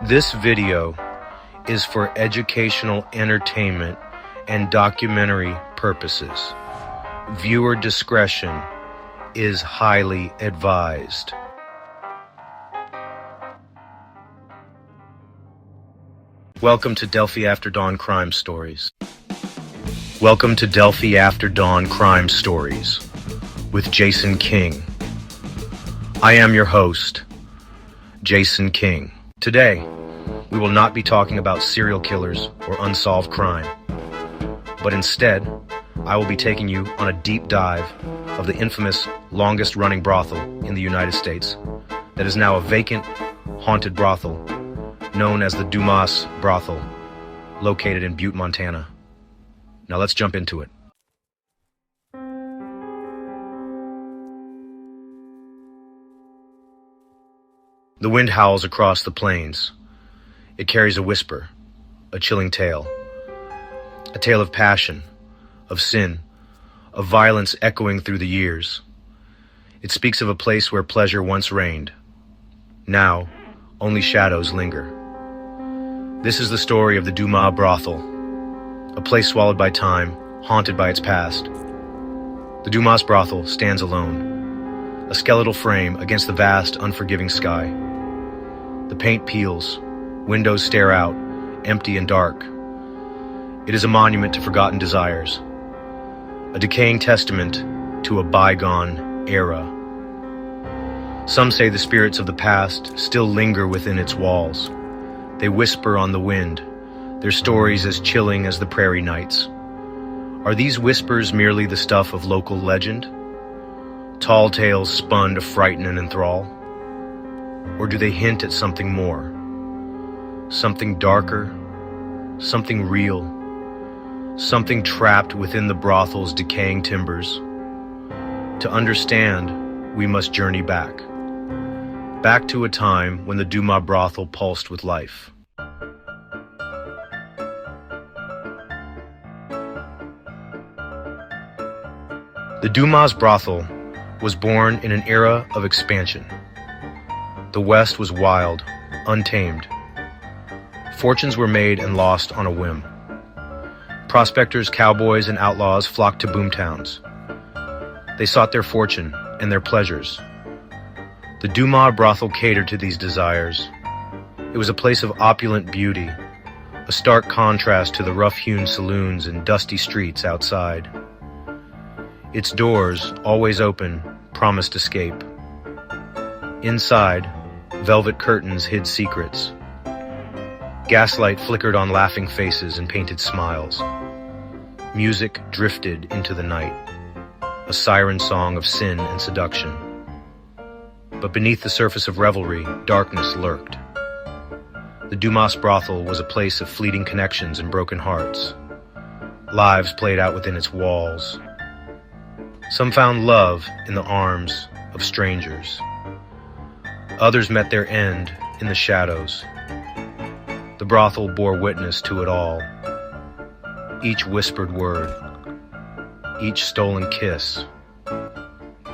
This video is for educational, entertainment, and documentary purposes. Viewer discretion is highly advised. Welcome to Delphi After Dawn Crime Stories. Welcome to Delphi After Dawn Crime Stories with Jason King. I am your host, Jason King. Today, we will not be talking about serial killers or unsolved crime, but instead, I will be taking you on a deep dive of the infamous longest-running brothel in the United States that is now a vacant, haunted brothel known as the Dumas Brothel, located in Butte, Montana. Now let's jump into it. The wind howls across the plains. It carries a whisper, a chilling tale. A tale of passion, of sin, of violence echoing through the years. It speaks of a place where pleasure once reigned. Now, only shadows linger. This is the story of the Dumas Brothel, a place swallowed by time, haunted by its past. The Dumas Brothel stands alone, a skeletal frame against the vast, unforgiving sky. The paint peels, windows stare out, empty and dark. It is a monument to forgotten desires, a decaying testament to a bygone era. Some say the spirits of the past still linger within its walls. They whisper on the wind, their stories as chilling as the prairie nights. Are these whispers merely the stuff of local legend? Tall tales spun to frighten and enthrall? Or do they hint at something more? Something darker? Something real? Something trapped within the brothel's decaying timbers? To understand, we must journey back. Back to a time when the Dumas Brothel pulsed with life. The Dumas Brothel was born in an era of expansion. The West was wild, untamed. Fortunes were made and lost on a whim. Prospectors, cowboys, and outlaws flocked to boomtowns. They sought their fortune and their pleasures. The Dumas Brothel catered to these desires. It was a place of opulent beauty, a stark contrast to the rough-hewn saloons and dusty streets outside. Its doors, always open, promised escape. Inside, velvet curtains hid secrets. Gaslight flickered on laughing faces and painted smiles. Music drifted into the night, a siren song of sin and seduction. But beneath the surface of revelry, darkness lurked. The Dumas Brothel was a place of fleeting connections and broken hearts. Lives played out within its walls. Some found love in the arms of strangers. Others met their end in the shadows. The brothel bore witness to it all. Each whispered word, each stolen kiss,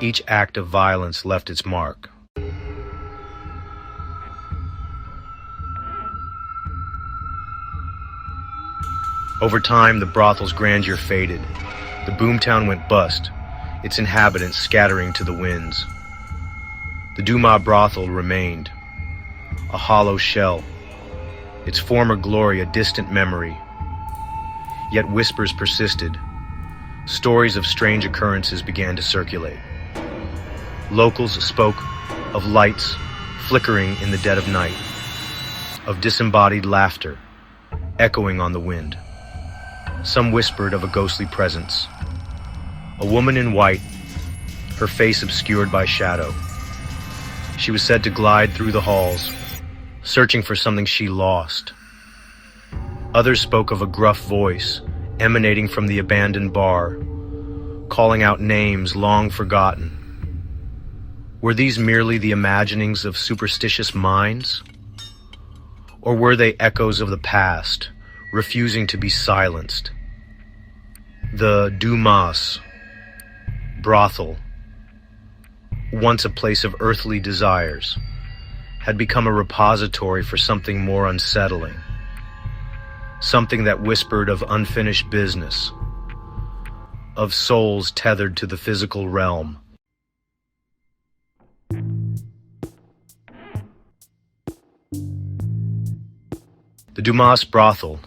each act of violence left its mark. Over time, the brothel's grandeur faded. The boomtown went bust, its inhabitants scattering to the winds. The Dumas Brothel remained, a hollow shell, its former glory a distant memory. Yet whispers persisted. Stories of strange occurrences began to circulate. Locals spoke of lights flickering in the dead of night, of disembodied laughter echoing on the wind. Some whispered of a ghostly presence, a woman in white, her face obscured by shadow. She was said to glide through the halls, searching for something she lost. Others spoke of a gruff voice emanating from the abandoned bar, calling out names long forgotten. Were these merely the imaginings of superstitious minds? Or were they echoes of the past, refusing to be silenced? The Dumas Brothel, once a place of earthly desires, had become a repository for something more unsettling, something that whispered of unfinished business, of souls tethered to the physical realm. The Dumas Brothel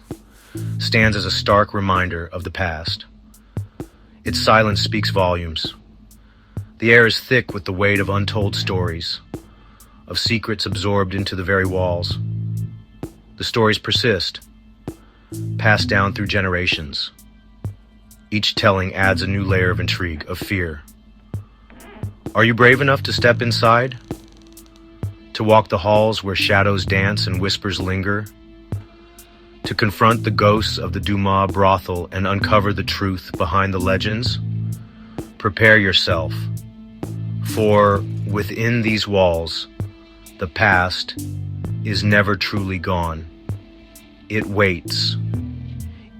stands as a stark reminder of the past. Its silence speaks volumes. The air is thick with the weight of untold stories, of secrets absorbed into the very walls. The stories persist, passed down through generations. Each telling adds a new layer of intrigue, of fear. Are you brave enough to step inside? To walk the halls where shadows dance and whispers linger? To confront the ghosts of the Dumas Brothel and uncover the truth behind the legends? Prepare yourself, for within these walls, the past is never truly gone. It waits,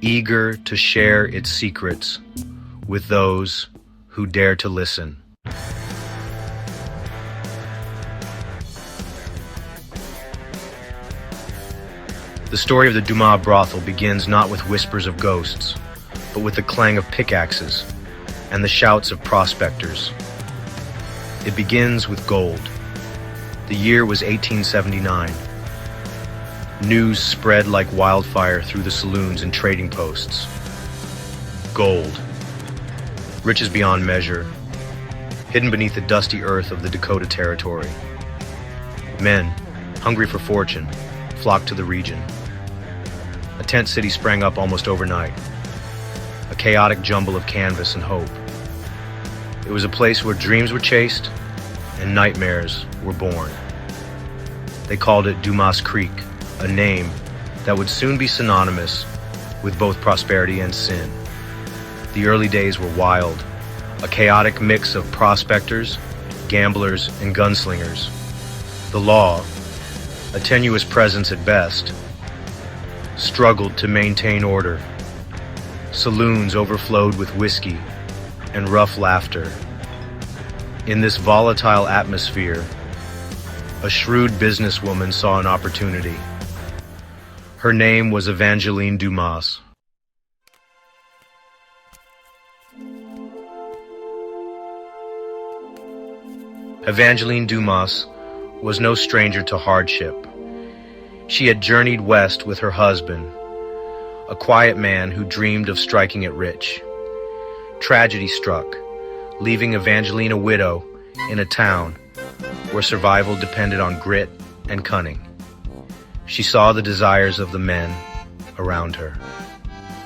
eager to share its secrets with those who dare to listen. The story of the Dumas Brothel begins not with whispers of ghosts, but with the clang of pickaxes and the shouts of prospectors. It begins with gold. The year was 1879. News spread like wildfire through the saloons and trading posts. Gold. Riches beyond measure, hidden beneath the dusty earth of the Dakota Territory. Men, hungry for fortune, flocked to the region. A tent city sprang up almost overnight, a chaotic jumble of canvas and hope. It was a place where dreams were chased and nightmares were born. They called it Dumas Creek, a name that would soon be synonymous with both prosperity and sin. The early days were wild, a chaotic mix of prospectors, gamblers, and gunslingers. The law, a tenuous presence at best, struggled to maintain order. Saloons overflowed with whiskey and rough laughter. In this volatile atmosphere, a shrewd businesswoman saw an opportunity. Her name was Evangeline Dumas. Evangeline Dumas was no stranger to hardship. She had journeyed west with her husband, a quiet man who dreamed of striking it rich. Tragedy struck, leaving Evangeline a widow in a town where survival depended on grit and cunning. She saw the desires of the men around her,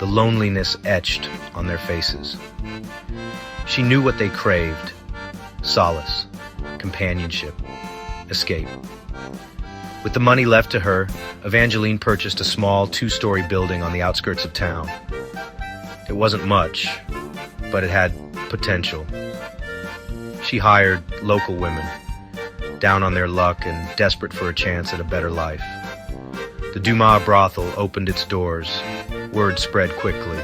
the loneliness etched on their faces. She knew what they craved: solace, companionship, escape. With the money left to her, Evangeline purchased a small 2-story building on the outskirts of town. It wasn't much, but it had potential. She hired local women, down on their luck and desperate for a chance at a better life. The Dumas Brothel opened its doors. Word spread quickly.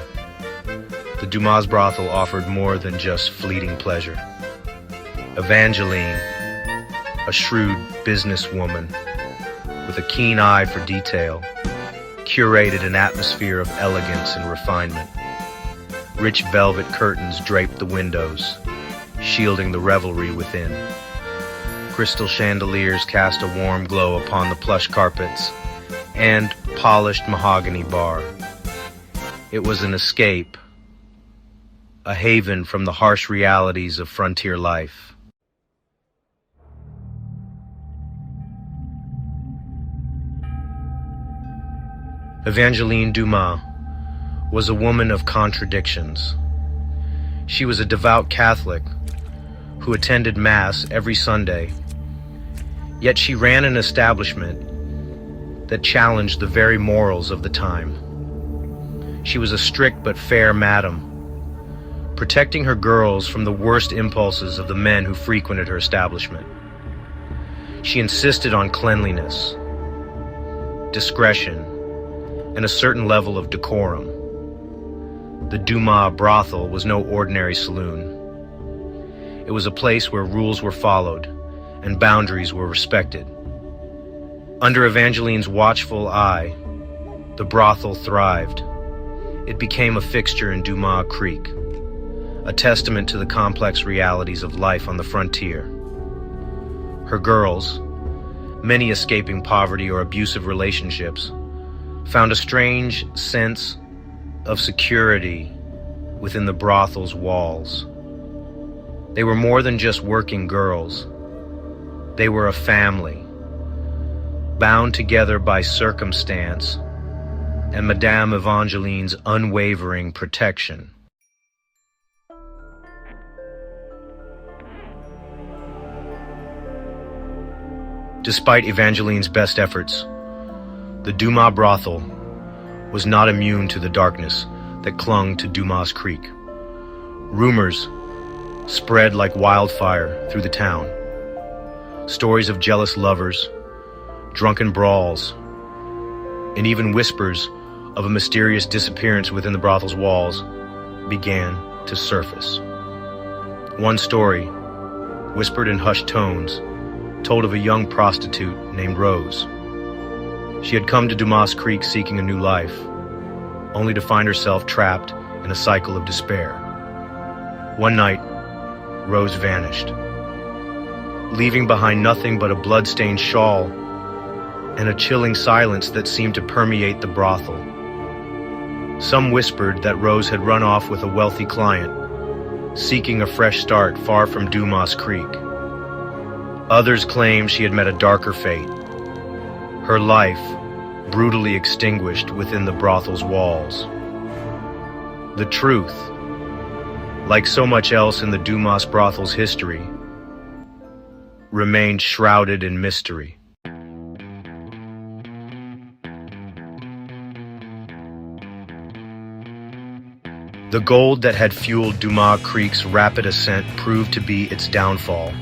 the Dumas Brothel offered more than just fleeting pleasure. Evangeline, a shrewd businesswoman with a keen eye for detail, curated an atmosphere of elegance and refinement. Rich velvet curtains draped the windows, shielding the revelry within. Crystal chandeliers cast a warm glow upon the plush carpets and polished mahogany bar. It was an escape, a haven from the harsh realities of frontier life. Evangeline Dumas was a woman of contradictions. She was a devout Catholic who attended Mass every Sunday, yet she ran an establishment that challenged the very morals of the time. She was a strict but fair madam, protecting her girls from the worst impulses of the men who frequented her establishment. She insisted on cleanliness, discretion, and a certain level of decorum. The Dumas Brothel was no ordinary saloon. It was a place where rules were followed and boundaries were respected. Under Evangeline's watchful eye, the brothel thrived. It became a fixture in Dumas Creek, a testament to the complex realities of life on the frontier. Her girls, many escaping poverty or abusive relationships, found a strange sense of security within the brothel's walls. They were more than just working girls. They were a family, bound together by circumstance and Madame Evangeline's unwavering protection. Despite Evangeline's best efforts, the Dumas Brothel was not immune to the darkness that clung to Dumas Creek. Rumors spread like wildfire through the town. Stories of jealous lovers, drunken brawls, and even whispers of a mysterious disappearance within the brothel's walls began to surface. One story, whispered in hushed tones, told of a young prostitute named Rose. She had come to Dumas Creek seeking a new life, only to find herself trapped in a cycle of despair. One night, Rose vanished, leaving behind nothing but a blood-stained shawl and a chilling silence that seemed to permeate the brothel. Some whispered that Rose had run off with a wealthy client, seeking a fresh start far from Dumas Creek. Others claimed she had met a darker fate, her life brutally extinguished within the brothel's walls. The truth, like so much else in the Dumas Brothel's history, remained shrouded in mystery. The gold that had fueled Dumas Creek's rapid ascent proved to be its downfall.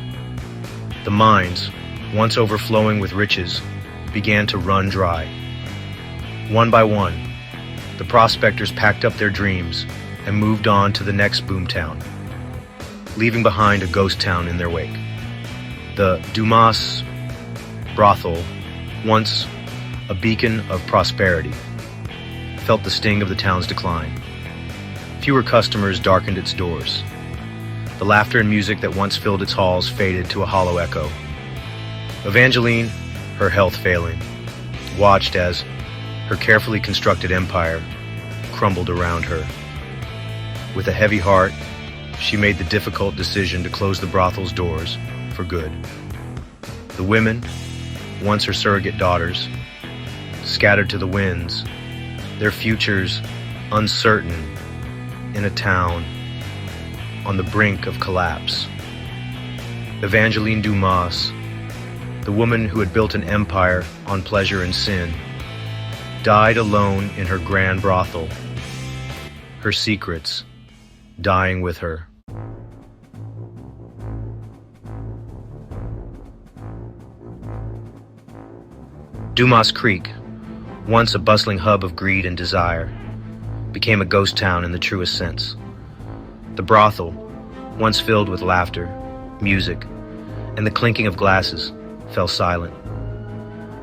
The mines, once overflowing with riches, began to run dry. One by one, the prospectors packed up their dreams and moved on to the next boomtown, leaving behind a ghost town in their wake. The Dumas Brothel, once a beacon of prosperity, felt the sting of the town's decline. Fewer customers darkened its doors. The laughter and music that once filled its halls faded to a hollow echo. Evangeline, her health failing, watched as her carefully constructed empire crumbled around her. With a heavy heart, she made the difficult decision to close the brothel's doors for good. The women, once her surrogate daughters, scattered to the winds, their futures uncertain in a town on the brink of collapse. Evangeline Dumas, the woman who had built an empire on pleasure and sin, died alone in her grand brothel, her secrets dying with her. Dumas Creek, once a bustling hub of greed and desire, became a ghost town in the truest sense. The brothel, once filled with laughter, music, and the clinking of glasses, fell silent.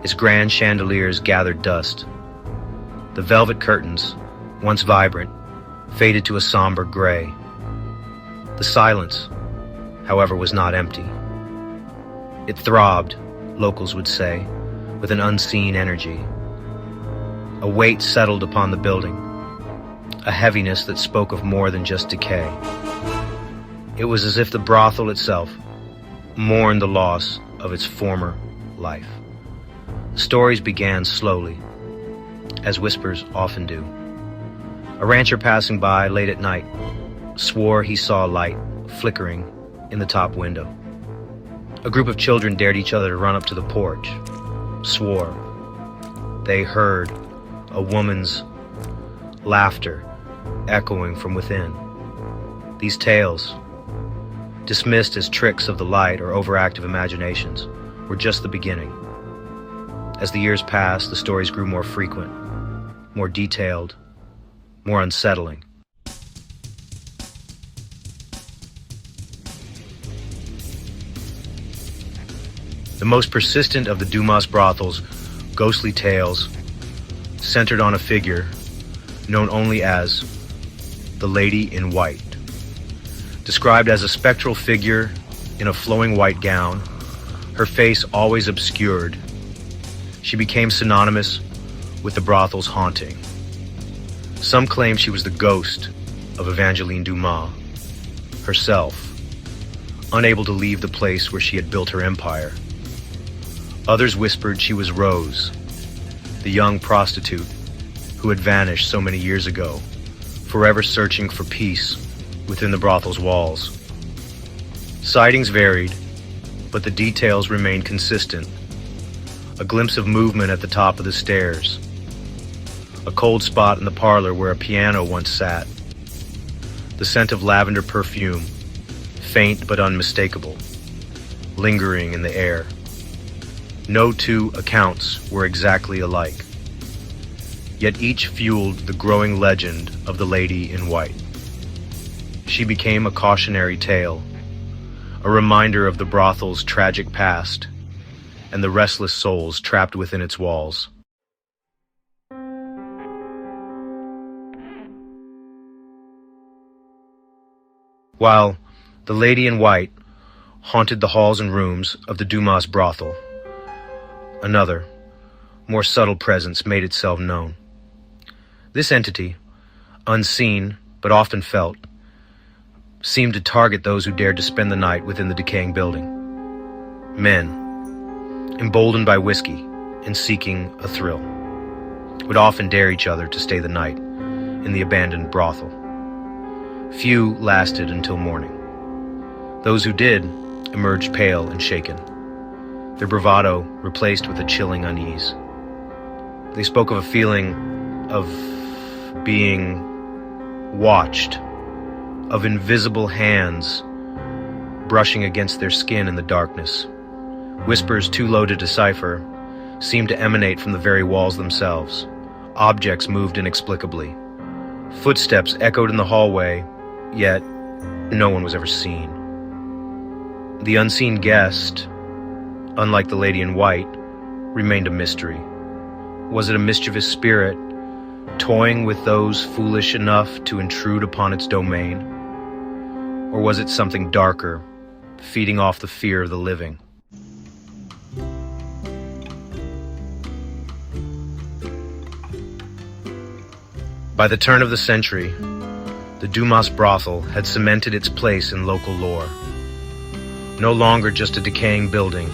Its grand chandeliers gathered dust. The velvet curtains, once vibrant, faded to a somber gray. The silence, however, was not empty. It throbbed, locals would say, with an unseen energy. A weight settled upon the building, a heaviness that spoke of more than just decay. It was as if the brothel itself mourned the loss of its former life. The stories began slowly, as whispers often do. A rancher passing by late at night swore he saw a light flickering in the top window. A group of children dared each other to run up to the porch, swore they heard a woman's laughter echoing from within. These tales, dismissed as tricks of the light or overactive imaginations, were just the beginning. As the years passed, the stories grew more frequent, more detailed, more unsettling. The most persistent of the Dumas Brothel's ghostly tales centered on a figure known only as the Lady in White. Described as a spectral figure in a flowing white gown, her face always obscured, she became synonymous with the brothel's haunting. Some claim she was the ghost of Evangeline Dumas herself, unable to leave the place where she had built her empire. Others whispered she was Rose, the young prostitute who had vanished so many years ago, forever searching for peace within the brothel's walls. Sightings varied, but the details remained consistent. A glimpse of movement at the top of the stairs, a cold spot in the parlor where a piano once sat, the scent of lavender perfume, faint but unmistakable, lingering in the air. No two accounts were exactly alike, yet each fueled the growing legend of the Lady in White. She became a cautionary tale, a reminder of the brothel's tragic past and the restless souls trapped within its walls. While the Lady in White haunted the halls and rooms of the Dumas Brothel, another, more subtle presence made itself known. This entity, unseen but often felt, seemed to target those who dared to spend the night within the decaying building. Men, emboldened by whiskey and seeking a thrill, would often dare each other to stay the night in the abandoned brothel. Few lasted until morning. Those who did emerged pale and shaken, their bravado replaced with a chilling unease. They spoke of a feeling of being watched, of invisible hands brushing against their skin in the darkness. Whispers too low to decipher seemed to emanate from the very walls themselves. Objects moved inexplicably. Footsteps echoed in the hallway, yet no one was ever seen. The unseen guest, unlike the Lady in White, remained a mystery. Was it a mischievous spirit, toying with those foolish enough to intrude upon its domain? Or was it something darker, feeding off the fear of the living? By the turn of the century, the Dumas Brothel had cemented its place in local lore. No longer just a decaying building,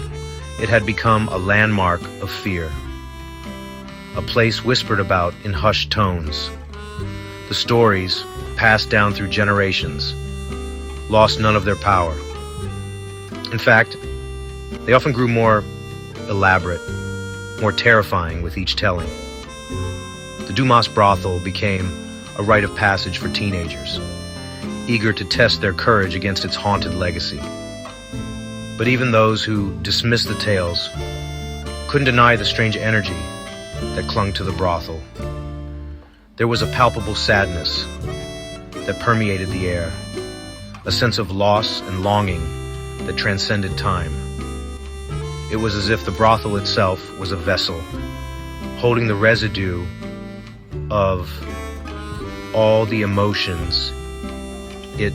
it had become a landmark of fear. A place whispered about in hushed tones. The stories, passed down through generations, lost none of their power. In fact, they often grew more elaborate, more terrifying with each telling. The Dumas Brothel became a rite of passage for teenagers, eager to test their courage against its haunted legacy. But even those who dismissed the tales couldn't deny the strange energy that clung to the brothel. There was a palpable sadness that permeated the air, a sense of loss and longing that transcended time. It was as if the brothel itself was a vessel, holding the residue of all the emotions it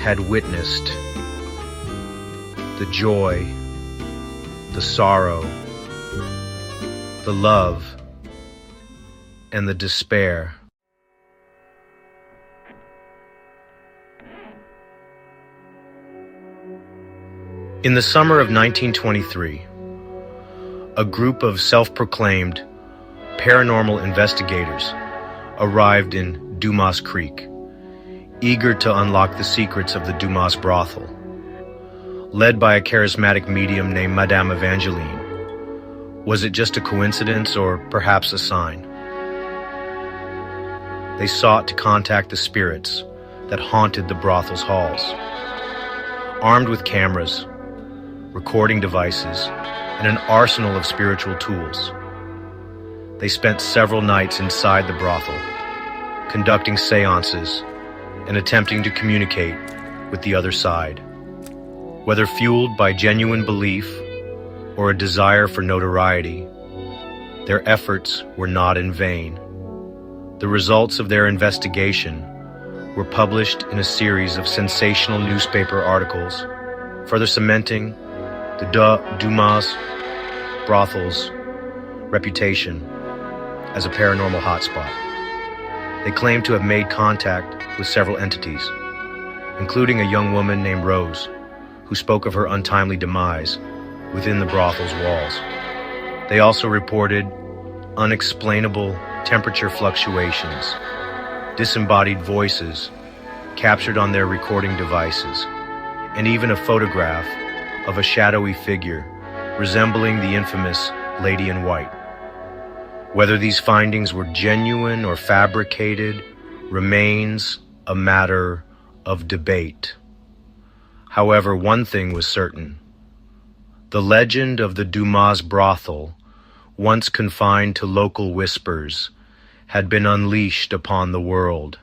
had witnessed, the joy, the sorrow, the love, and the despair. In the summer of 1923, a group of self-proclaimed paranormal investigators arrived in Dumas Creek, eager to unlock the secrets of the Dumas Brothel. Led by a charismatic medium named Madame Evangeline, was it just a coincidence or perhaps a sign? They sought to contact the spirits that haunted the brothel's halls. Armed with cameras, recording devices, and an arsenal of spiritual tools, they spent several nights inside the brothel, conducting seances and attempting to communicate with the other side. Whether fueled by genuine belief or a desire for notoriety, their efforts were not in vain. The results of their investigation were published in a series of sensational newspaper articles, further cementing the Dumas Brothel's reputation as a paranormal hotspot. They claimed to have made contact with several entities, including a young woman named Rose, who spoke of her untimely demise within the brothel's walls. They also reported unexplainable temperature fluctuations, disembodied voices captured on their recording devices, and even a photograph of a shadowy figure resembling the infamous Lady in White. Whether these findings were genuine or fabricated remains a matter of debate. However, one thing was certain. The legend of the Dumas Brothel, once confined to local whispers, had been unleashed upon the world.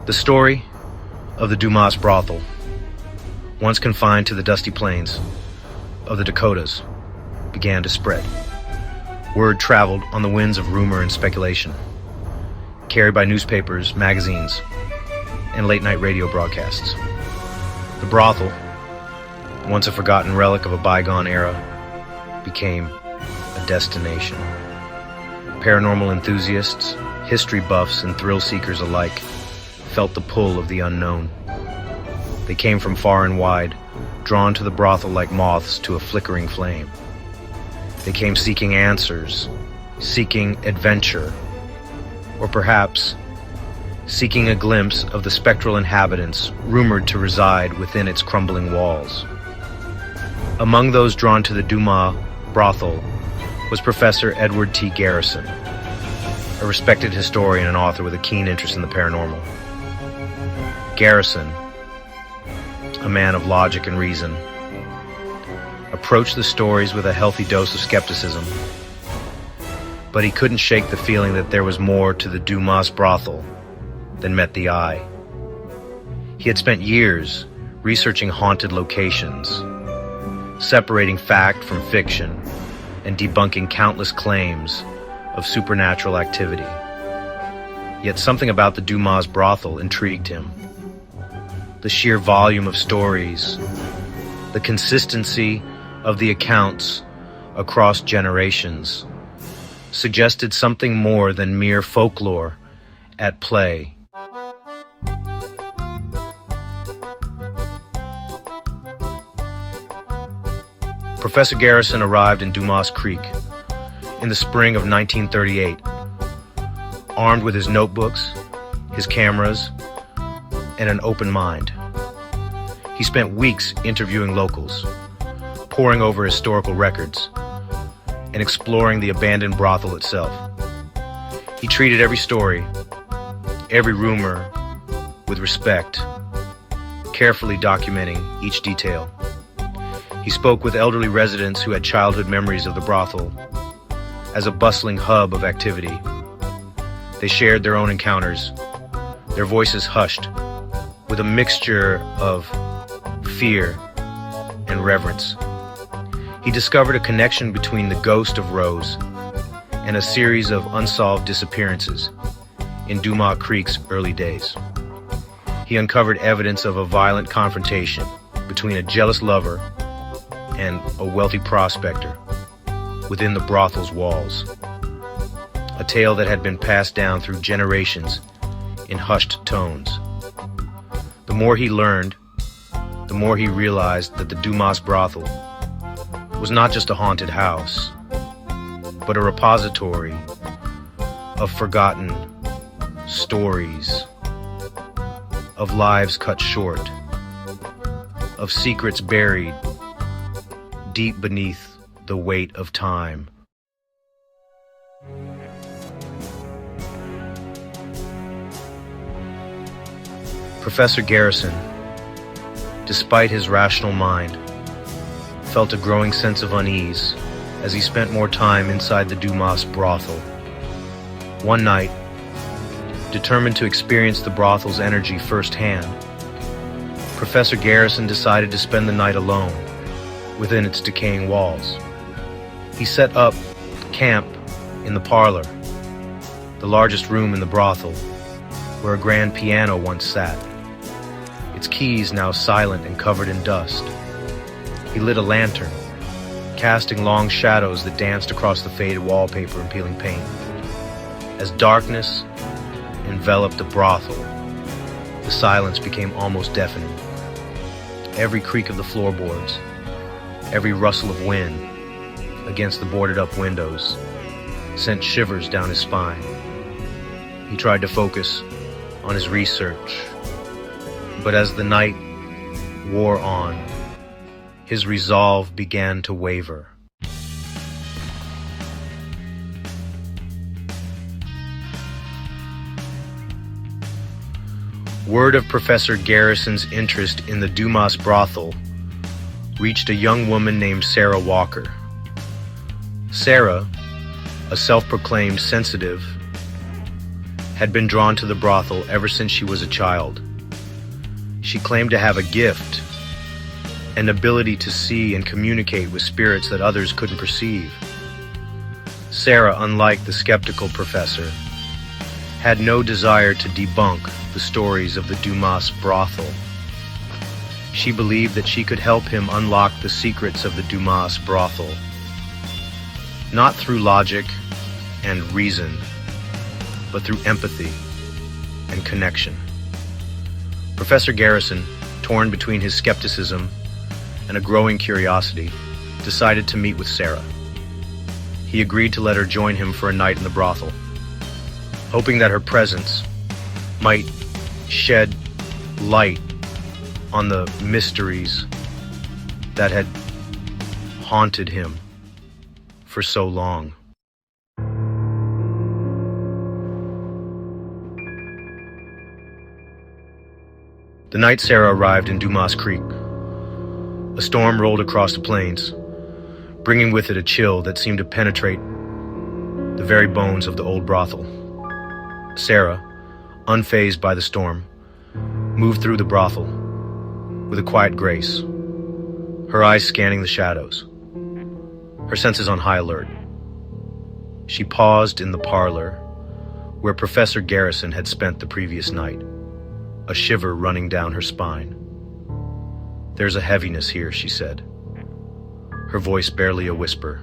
The story of the Dumas Brothel, once confined to the dusty plains of the Dakotas, began to spread. Word traveled on the winds of rumor and speculation, carried by newspapers, magazines, and late-night radio broadcasts. The brothel, once a forgotten relic of a bygone era, became a destination. Paranormal enthusiasts, history buffs, and thrill-seekers alike felt the pull of the unknown. They came from far and wide, drawn to the brothel like moths to a flickering flame. They came seeking answers, seeking adventure, or perhaps seeking a glimpse of the spectral inhabitants rumored to reside within its crumbling walls. Among those drawn to the Dumas Brothel was Professor Edward T. Garrison, a respected historian and author with a keen interest in the paranormal. Garrison, a man of logic and reason, approached the stories with a healthy dose of skepticism, but he couldn't shake the feeling that there was more to the Dumas Brothel than met the eye. He had spent years researching haunted locations, separating fact from fiction, and debunking countless claims of supernatural activity. Yet something about the Dumas Brothel intrigued him. The sheer volume of stories, the consistency of the accounts across generations, suggested something more than mere folklore at play. Professor Garrison arrived in Dumas Creek in the spring of 1938, armed with his notebooks, his cameras, and an open mind. He spent weeks interviewing locals, poring over historical records, and exploring the abandoned brothel itself. He treated every story, every rumor, with respect, carefully documenting each detail. He spoke with elderly residents who had childhood memories of the brothel, as a bustling hub of activity. They shared their own encounters, their voices hushed, with a mixture of fear and reverence. He discovered a connection between the ghost of Rose and a series of unsolved disappearances in Dumas Creek's early days. He uncovered evidence of a violent confrontation between a jealous lover and a wealthy prospector within the brothel's walls, a tale that had been passed down through generations in hushed tones. The more he learned, the more he realized that the Dumas Brothel was not just a haunted house, but a repository of forgotten stories, of lives cut short, of secrets buried deep beneath the weight of time. Professor Garrison, despite his rational mind, felt a growing sense of unease as he spent more time inside the Dumas Brothel. One night, determined to experience the brothel's energy firsthand, Professor Garrison decided to spend the night alone within its decaying walls. He set up camp in the parlor, the largest room in the brothel, where a grand piano once sat, its keys now silent and covered in dust. He lit a lantern, casting long shadows that danced across the faded wallpaper and peeling paint. As darkness enveloped the brothel, the silence became almost deafening. Every creak of the floorboards, every rustle of wind against the boarded-up windows sent shivers down his spine. He tried to focus on his research, but as the night wore on, his resolve began to waver. Word of Professor Garrison's interest in the Dumas Brothel reached a young woman named Sarah Walker. Sarah, a self-proclaimed sensitive, had been drawn to the brothel ever since she was a child. She claimed to have a gift, an ability to see and communicate with spirits that others couldn't perceive. Sarah, unlike the skeptical professor, had no desire to debunk the stories of the Dumas Brothel. She believed that she could help him unlock the secrets of the Dumas Brothel, not through logic and reason, but through empathy and connection. Professor Garrison, torn between his skepticism and a growing curiosity, decided to meet with Sarah. He agreed to let her join him for a night in the brothel, hoping that her presence might shed light on the mysteries that had haunted him for so long. The night Sarah arrived in Dumas Creek, a storm rolled across the plains, bringing with it a chill that seemed to penetrate the very bones of the old brothel. Sarah, unfazed by the storm, moved through the brothel with a quiet grace, her eyes scanning the shadows, her senses on high alert. She paused in the parlor where Professor Garrison had spent the previous night, a shiver running down her spine. "There's a heaviness here," she said, her voice barely a whisper.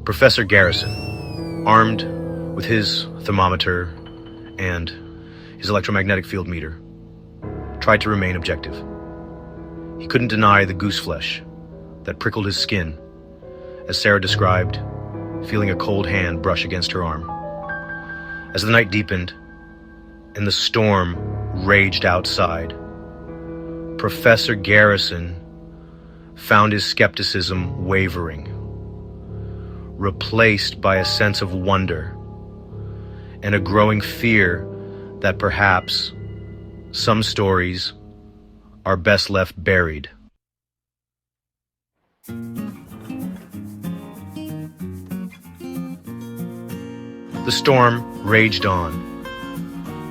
Professor Garrison, armed with his thermometer and his electromagnetic field meter, tried to remain objective. He couldn't deny the goose flesh that prickled his skin as Sarah described, feeling a cold hand brush against her arm. As the night deepened and the storm raged outside, Professor Garrison found his skepticism wavering, replaced by a sense of wonder and a growing fear that perhaps some stories are best left buried. The storm raged on,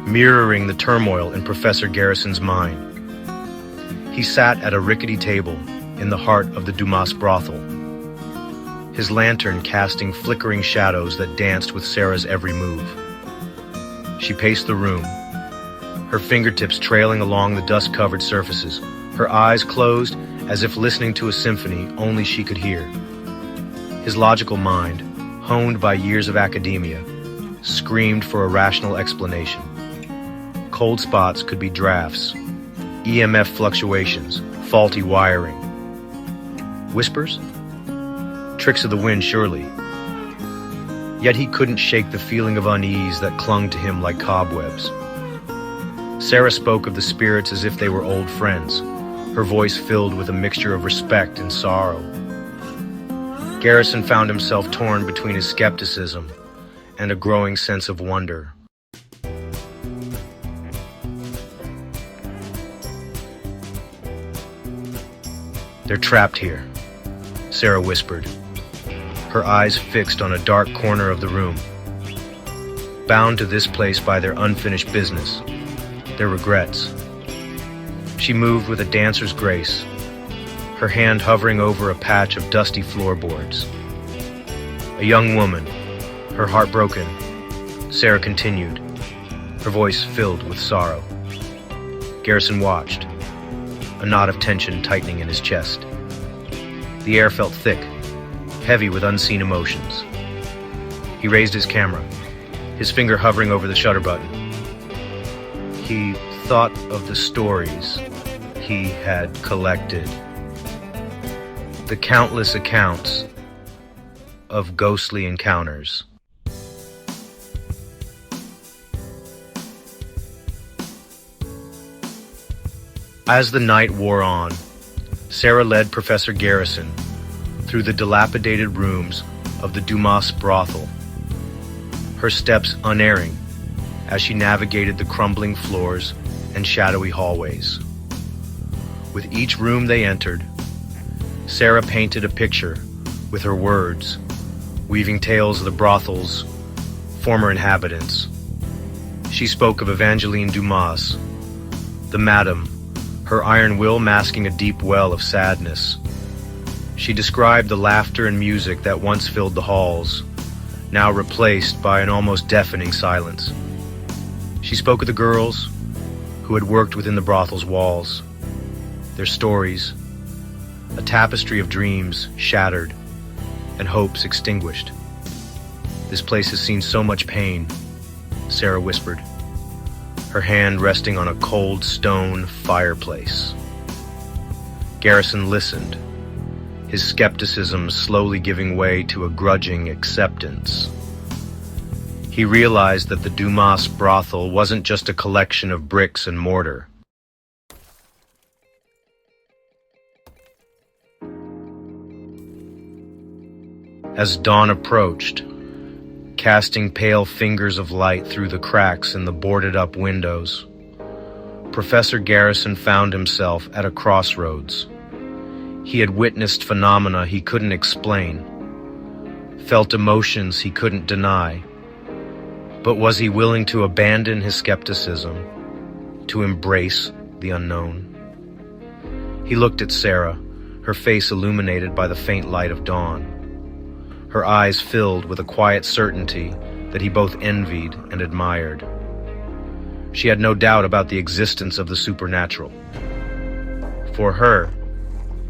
mirroring the turmoil in Professor Garrison's mind. He sat at a rickety table in the heart of the Dumas Brothel, his lantern casting flickering shadows that danced with Sarah's every move. She paced the room, her fingertips trailing along the dust-covered surfaces, her eyes closed as if listening to a symphony only she could hear. His logical mind, honed by years of academia, screamed for a rational explanation. Cold spots could be drafts, EMF fluctuations, faulty wiring. Whispers? Tricks of the wind, surely. Yet he couldn't shake the feeling of unease that clung to him like cobwebs. Sarah spoke of the spirits as if they were old friends, her voice filled with a mixture of respect and sorrow. Garrison found himself torn between his skepticism and a growing sense of wonder. "They're trapped here," Sarah whispered, her eyes fixed on a dark corner of the room. Bound to this place by their unfinished business, their regrets. She moved with a dancer's grace, her hand hovering over a patch of dusty floorboards. A young woman, her heart broken, Sarah continued, her voice filled with sorrow. Garrison watched, a knot of tension tightening in his chest. The air felt thick, heavy with unseen emotions. He raised his camera, his finger hovering over the shutter button. He thought of the stories he had collected, the countless accounts of ghostly encounters. As the night wore on, Sarah led Professor Garrison through the dilapidated rooms of the Dumas Brothel, her steps unerring as she navigated the crumbling floors and shadowy hallways. With each room they entered, Sarah painted a picture with her words, weaving tales of the brothel's former inhabitants. She spoke of Evangeline Dumas, the madam, her iron will masking a deep well of sadness. She described the laughter and music that once filled the halls, now replaced by an almost deafening silence. She spoke of the girls who had worked within the brothel's walls, their stories, a tapestry of dreams shattered and hopes extinguished. "This place has seen so much pain," Sarah whispered, her hand resting on a cold stone fireplace. Garrison listened, his skepticism slowly giving way to a grudging acceptance. He realized that the Dumas Brothel wasn't just a collection of bricks and mortar. As dawn approached, casting pale fingers of light through the cracks in the boarded-up windows, Professor Garrison found himself at a crossroads. He had witnessed phenomena he couldn't explain, felt emotions he couldn't deny. But was he willing to abandon his skepticism, to embrace the unknown? He looked at Sarah, her face illuminated by the faint light of dawn, her eyes filled with a quiet certainty that he both envied and admired. She had no doubt about the existence of the supernatural. For her,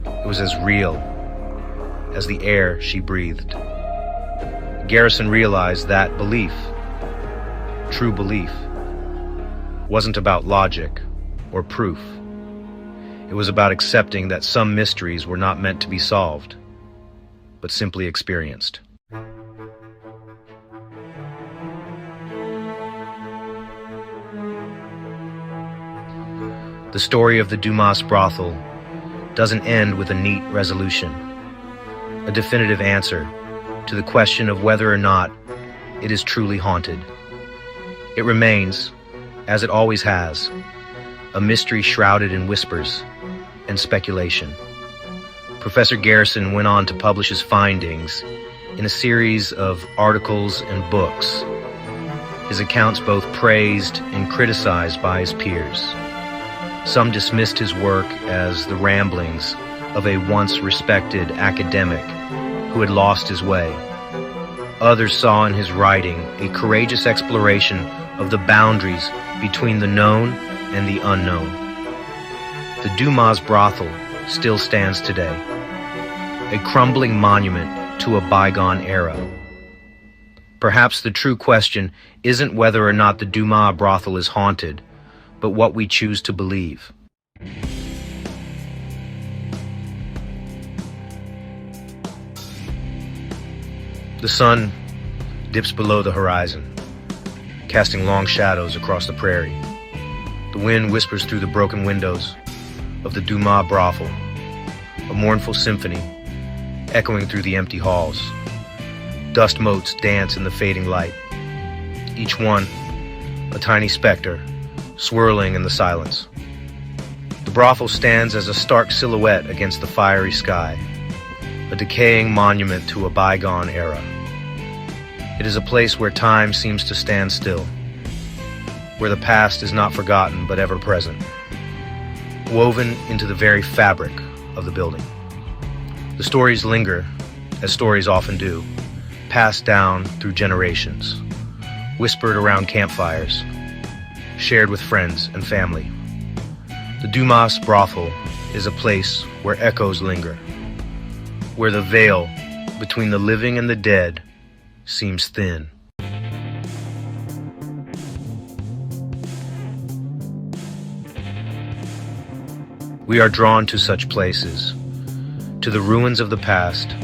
it was as real as the air she breathed. Garrison realized that belief, true belief, wasn't about logic or proof. It was about accepting that some mysteries were not meant to be solved, but simply experienced. The story of the Dumas Brothel doesn't end with a neat resolution, a definitive answer to the question of whether or not it is truly haunted. It remains, as it always has, a mystery shrouded in whispers and speculation. Professor Garrison went on to publish his findings in a series of articles and books his accounts both praised and criticized by his peers. Some dismissed his work as the ramblings of a once respected academic who had lost his way. Others saw in his writing a courageous exploration of the boundaries between the known and the unknown. The Dumas Brothel still stands today, a crumbling monument to a bygone era. Perhaps the true question isn't whether or not the Dumas Brothel is haunted, but what we choose to believe. The sun dips below the horizon, casting long shadows across the prairie. The wind whispers through the broken windows of the Dumas Brothel, a mournful symphony echoing through the empty halls. Dust motes dance in the fading light, each one a tiny specter swirling in the silence. The brothel stands as a stark silhouette against the fiery sky, a decaying monument to a bygone era. It is a place where time seems to stand still, where the past is not forgotten but ever present, woven into the very fabric of the building. The stories linger, as stories often do, passed down through generations, whispered around campfires, shared with friends and family. The Dumas Brothel is a place where echoes linger, where the veil between the living and the dead seems thin. We are drawn to such places, to the ruins of the past,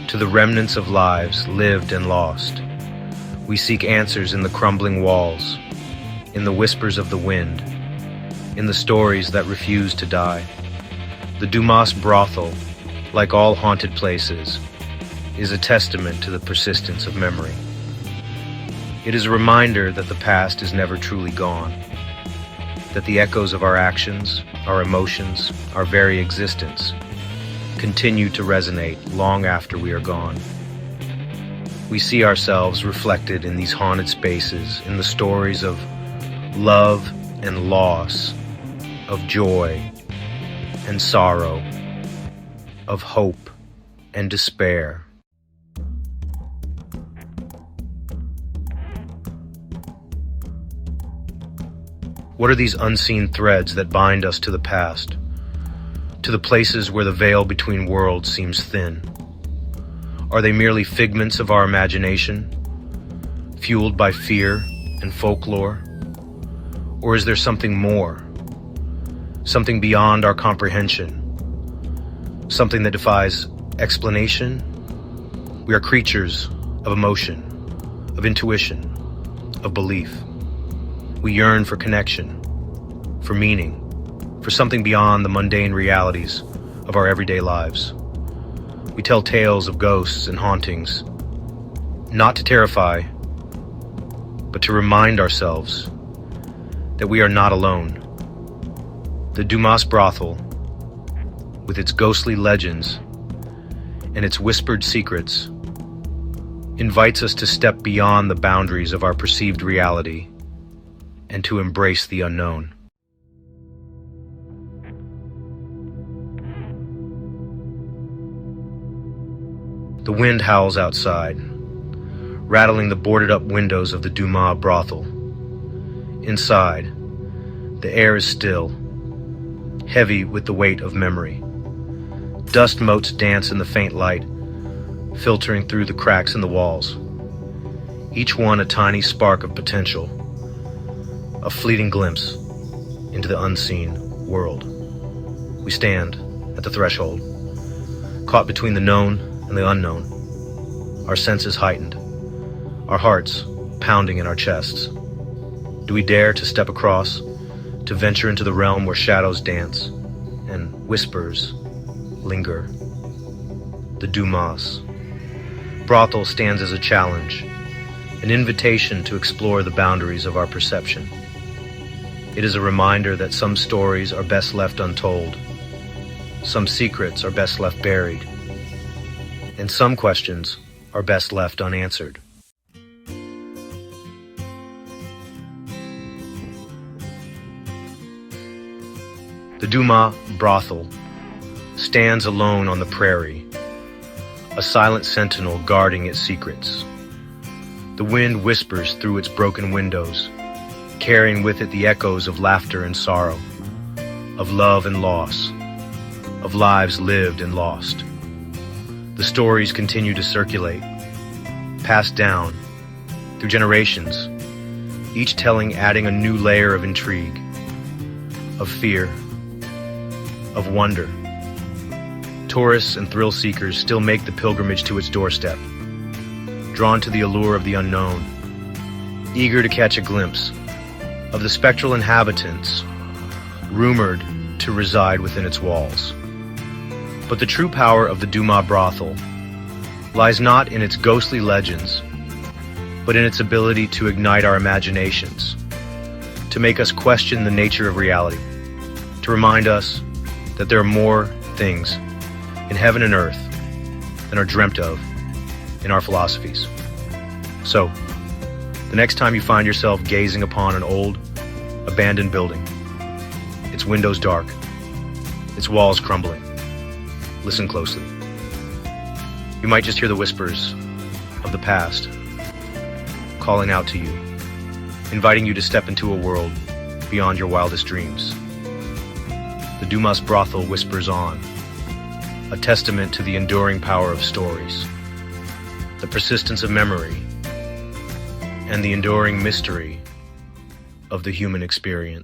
to the remnants of lives lived and lost. We seek answers in the crumbling walls, in the whispers of the wind, in the stories that refuse to die. The Dumas Brothel, like all haunted places, is a testament to the persistence of memory. It is a reminder that the past is never truly gone, that the echoes of our actions, our emotions, our very existence continue to resonate long after we are gone. We see ourselves reflected in these haunted spaces, in the stories of love and loss, of joy and sorrow, of hope and despair. What are these unseen threads that bind us to the past, to the places where the veil between worlds seems thin? Are they merely figments of our imagination, fueled by fear and folklore? Or is there something more, something beyond our comprehension, something that defies explanation? We are creatures of emotion, of intuition, of belief. We yearn for connection, for meaning, for something beyond the mundane realities of our everyday lives. We tell tales of ghosts and hauntings, not to terrify, but to remind ourselves that we are not alone. The Dumas Brothel, with its ghostly legends and its whispered secrets, invites us to step beyond the boundaries of our perceived reality and to embrace the unknown. The wind howls outside, rattling the boarded-up windows of the Dumas Brothel. Inside, the air is still, heavy with the weight of memory. Dust motes dance in the faint light, filtering through the cracks in the walls, each one a tiny spark of potential, a fleeting glimpse into the unseen world. We stand at the threshold, caught between the known and the unknown, our senses heightened, our hearts pounding in our chests. Do we dare to step across, to venture into the realm where shadows dance and whispers linger? The Dumas Brothel stands as a challenge, an invitation to explore the boundaries of our perception. It is a reminder that some stories are best left untold, some secrets are best left buried, and some questions are best left unanswered. The Dumas Brothel stands alone on the prairie, a silent sentinel guarding its secrets. The wind whispers through its broken windows, carrying with it the echoes of laughter and sorrow, of love and loss, of lives lived and lost. The stories continue to circulate, passed down through generations, each telling adding a new layer of intrigue, of fear, of wonder. Tourists and thrill seekers still make the pilgrimage to its doorstep, drawn to the allure of the unknown, eager to catch a glimpse of the spectral inhabitants rumored to reside within its walls. But the true power of the Dumas Brothel lies not in its ghostly legends, but in its ability to ignite our imaginations, to make us question the nature of reality, to remind us that there are more things in heaven and earth than are dreamt of in our philosophies. So, the next time you find yourself gazing upon an old, abandoned building, its windows dark, its walls crumbling, listen closely. You might just hear the whispers of the past calling out to you, inviting you to step into a world beyond your wildest dreams. The Dumas Brothel whispers on, a testament to the enduring power of stories, the persistence of memory, and the enduring mystery of the human experience.